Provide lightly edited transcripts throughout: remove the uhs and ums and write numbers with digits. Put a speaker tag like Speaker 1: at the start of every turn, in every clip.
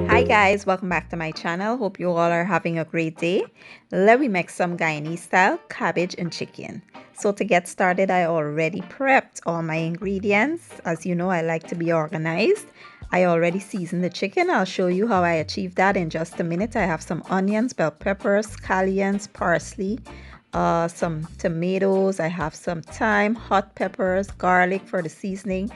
Speaker 1: Hi guys, welcome back to my channel. Hope you all are having a great day. Let me make some Guyanese style cabbage and chicken. So to get started, I already prepped all my ingredients. As you know, I like to be organized. I already seasoned the chicken. I'll show you how I achieved that in just a minute. I have some onions, bell peppers, scallions, parsley, some tomatoes. I have some thyme, hot peppers, garlic for the seasoning,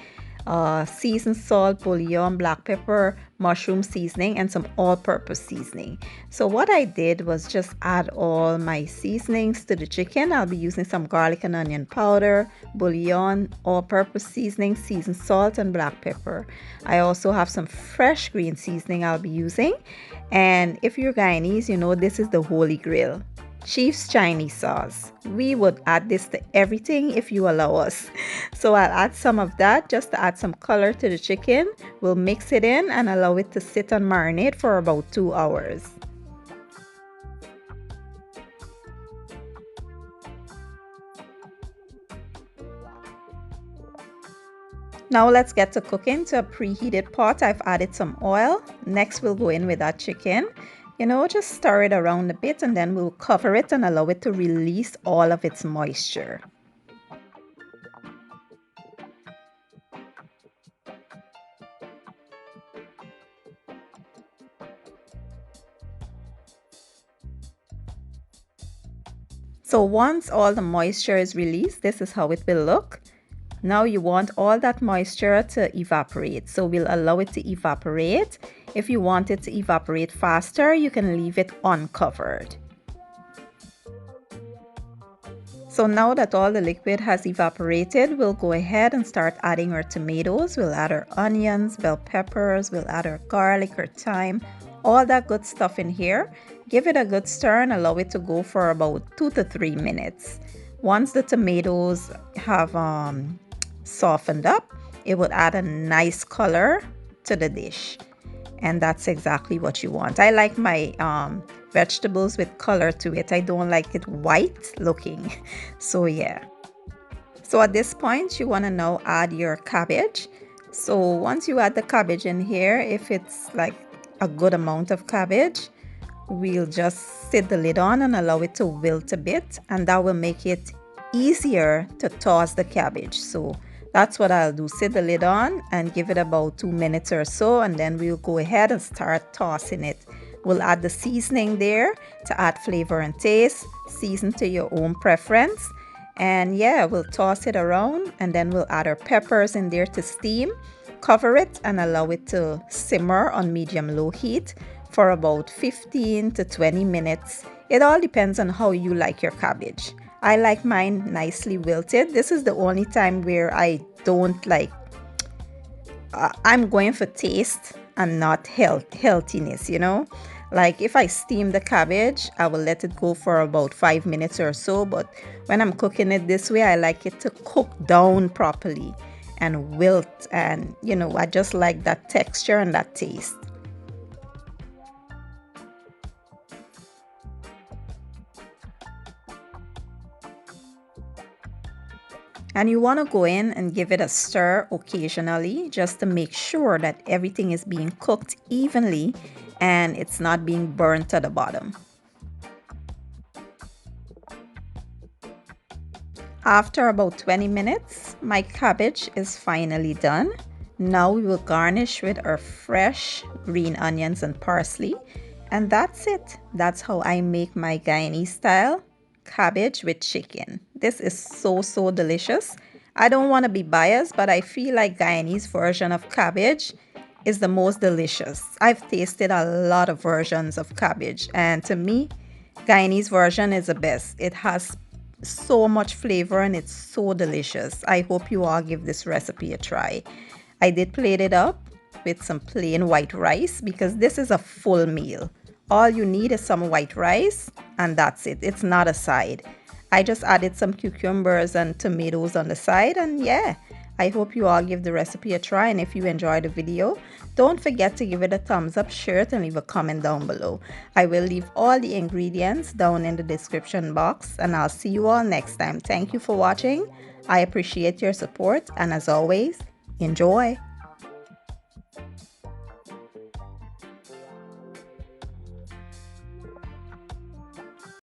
Speaker 1: seasoned salt, bouillon, black pepper, mushroom seasoning, and some all-purpose seasoning. So what I did was just add all my seasonings to the chicken. I'll be using some garlic and onion powder, bouillon, all-purpose seasoning, seasoned salt, and black pepper. I also have some fresh green seasoning I'll be using. And if you're Guyanese, you know this is the holy grail. Chief's Chinese sauce. We would add this to everything if you allow us. So I'll add some of that just to add some color to the chicken. We'll mix it in and allow it to sit and marinate for about 2 hours. Now let's get to cooking. To a preheated pot, I've added some oil. Next we'll go in with that chicken. You know, just stir it around a bit and then we'll cover it and allow it to release all of its moisture. So once all the moisture is released, this is how it will look. Now you want all that moisture to evaporate. So we'll allow it to evaporate. If you want it to evaporate faster, you can leave it uncovered. So now that all the liquid has evaporated, we'll go ahead and start adding our tomatoes. We'll add our onions, bell peppers, we'll add our garlic, our thyme, all that good stuff in here. Give it a good stir and allow it to go for about 2 to 3 minutes. Once the tomatoes have softened up, it would add a nice color to the dish. And that's exactly what you want. I like my vegetables with color to it. I don't like it white looking. So yeah. So at this point, you want to now add your cabbage. So once you add the cabbage in here, if it's like a good amount of cabbage, we'll just sit the lid on and allow it to wilt a bit, and that will make it easier to toss the cabbage. So that's what I'll do. Sit the lid on and give it about 2 minutes or so, and then we'll go ahead and start tossing it. We'll add the seasoning there to add flavor and taste. Season to your own preference. And yeah, we'll toss it around and then we'll add our peppers in there to steam. Cover it and allow it to simmer on medium-low heat for about 15 to 20 minutes. It all depends on how you like your cabbage. I like mine nicely wilted. This is the only time where I don't like, I'm going for taste and not healthiness, you know. Like if I steam the cabbage, I will let it go for about 5 minutes or so. But when I'm cooking it this way, I like it to cook down properly and wilt. And, you know, I just like that texture and that taste. And you want to go in and give it a stir occasionally just to make sure that everything is being cooked evenly and it's not being burnt at the bottom. After about 20 minutes, my cabbage is finally done. Now we will garnish with our fresh green onions and parsley. And that's it. That's how I make my Guyanese style cabbage with chicken. This is so delicious. I don't want to be biased, but I feel like Guyanese version of cabbage is the most delicious. I've tasted a lot of versions of cabbage, and to me, Guyanese version is the best. It has so much flavor and it's so delicious. I hope you all give this recipe a try. I did plate it up with some plain white rice because this is a full meal. All you need is some white rice and that's it. It's not a side. I just added some cucumbers and tomatoes on the side, and yeah, I hope you all give the recipe a try, and if you enjoyed the video, don't forget to give it a thumbs up, share it, and leave a comment down below. I will leave all the ingredients down in the description box, and I'll see you all next time. Thank you for watching. I appreciate your support, and as always, enjoy!